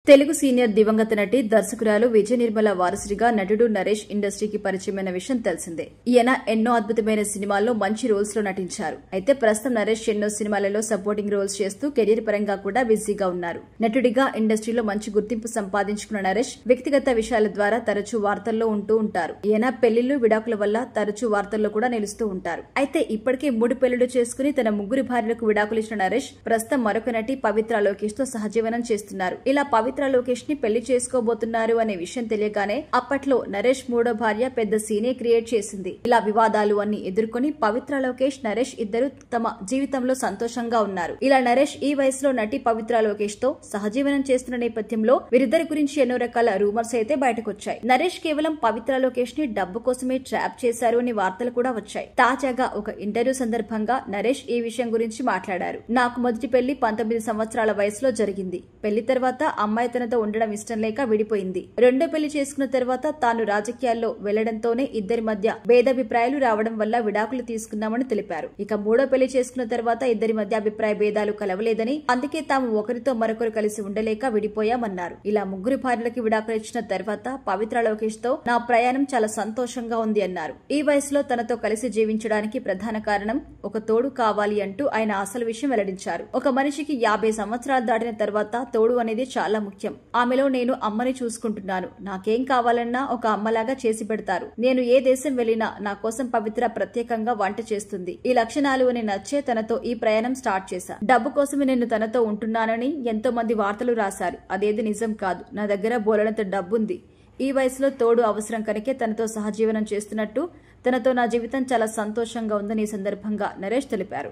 Telugu senior దివంగత నటి దర్శకురాలు విజయ నిర్మల వారసుడిగా నటుడు నరేష్ ఇండస్ట్రీకి పరిచయమైన విషయం తెలిసిందే. ఈయన ఎన్నో అద్భుతమైన సినిమాల్లో మంచి రోల్స్ లో నటించారు. అయితే ప్రస్తుతం నరేష్ ఎన్నో సినిమాలలో సపోర్టింగ్ రోల్స్ చేస్తూ కెరీర్ పరంగా కూడా బిజీగా ఉన్నారు. నటుడిగా ఇండస్ట్రీలో మంచి గుర్తింపు సంపాదించుకున్న నరేష్ వ్యక్తిగత విషయాల ద్వారా తరచూ వార్తల్లో ఉంటూ ఉంటారు. ఈయన పెళ్లిళ్లు విడాకుల వల్ల తరచూ వార్తల్లో కూడా నిలుస్తూ ఉంటారు. అయితే ఇప్పటికే 3 పెళ్లిళ్లు చేసుకుని తన 3 భార్యలకు విడాకులు ఇచ్చిన నరేష్ ప్రస్తుతం మరొక నటి పవిత్ర లోకేష్ తో సహజీవనం చేస్తున్నారు. ఇలా పవిత్ర లోకేష్ ని పెళ్లి చేసుకోబోతున్నారు అనే విషయం తెలియగానే అప్పట్లో నరేష్ 3వ భార్య పెద్ద సీనే క్రియేట్ చేసింది. ఇలా వివాదాలు అన్ని ఎదుర్కొని పవిత్ర లోకేష్ నరేష్ ఇద్దరు తమ జీవితంలో సంతోషంగా ఉన్నారు. ఇలా నరేష్ ఈ వయసులో నటి పవిత్ర లోకేష్ తో సహజీవనం చేస్తున్న నేపథ్యంలో వీరిద్దరి గురించి ఎన్నో రకాల రూమర్స్ అయితే బయటకొచ్చాయి. నరేష్ కేవలం పవిత్ర లోకేష్ ని డబ్బు కోసమే ట్రాప్ చేశారు అనే వార్తలు కూడా వచ్చాయి. తాజాగా ఒక ఇంటర్వ్యూ సందర్భంగా నరేష్ ఈ విషయం గురించి మాట్లాడారు. నాకు మొదటి పెళ్లి 19 సంవత్సరాల వయసులో జరిగింది. పెళ్లి తర్వాత అమ్మాయి తనతో ఉండడం ఇష్టం లేక విడిపోయింది. రెండో పెళ్లి చేసుకున్న తర్వాత తాను రాజకీయాల్లో వెళ్లడంతోనే ఇద్దరి మధ్య భేదాభిప్రాయాలు రావడం వల్ల విడాకులు తీసుకున్నామని తెలిపారు. ఇక మూడో పెళ్లి చేసుకున్న తర్వాత ఇద్దరి మధ్య అభిప్రాయ భేదాలు కలవలేదని, అందుకే తాము ఒకరితో మరొకరు కలిసి ఉండలేక విడిపోయామన్నారు. ఇలా 3 భార్యలకి విడాకులు ఇచ్చిన తర్వాత పవిత్ర లోకేష్ తో నా ప్రయాణం చాలా సంతోషంగా ఉంది అన్నారు. ఈ వయసులో తనతో కలిసి జీవించడానికి ప్రధాన కారణం ఒక తోడు కావాలి అంటూ ఆయన అసలు విషయం వెల్లడించారు. ఒక మనిషికి 50 సంవత్సరాలు దాటిన తర్వాత తోడు అనేది చాలా ముఖ్యం. ఆమెలో నేను అమ్మని చూసుకుంటున్నాను. నాకేం కావాలన్నా ఒక అమ్మలాగా చేసి పెడతారు. నేను ఏ దేశం వెళ్లినా నా కోసం పవిత్ర ప్రత్యేకంగా వంట చేస్తుంది. ఈ లక్షణాలు అని నచ్చే తనతో ఈ ప్రయాణం స్టార్ట్ చేశా. డబ్బు కోసమే నేను తనతో ఉంటున్నానని ఎంతో మంది వార్తలు రాశారు. అదేది నిజం కాదు. నా దగ్గర బోలెడంత డబ్బుంది. ఈ వయసులో తోడు అవసరం కనుకే తనతో సహజీవనం చేస్తున్నట్టు, తనతో నా జీవితం చాలా సంతోషంగా ఉందని ఈ సందర్భంగా నరేష్ తెలిపారు.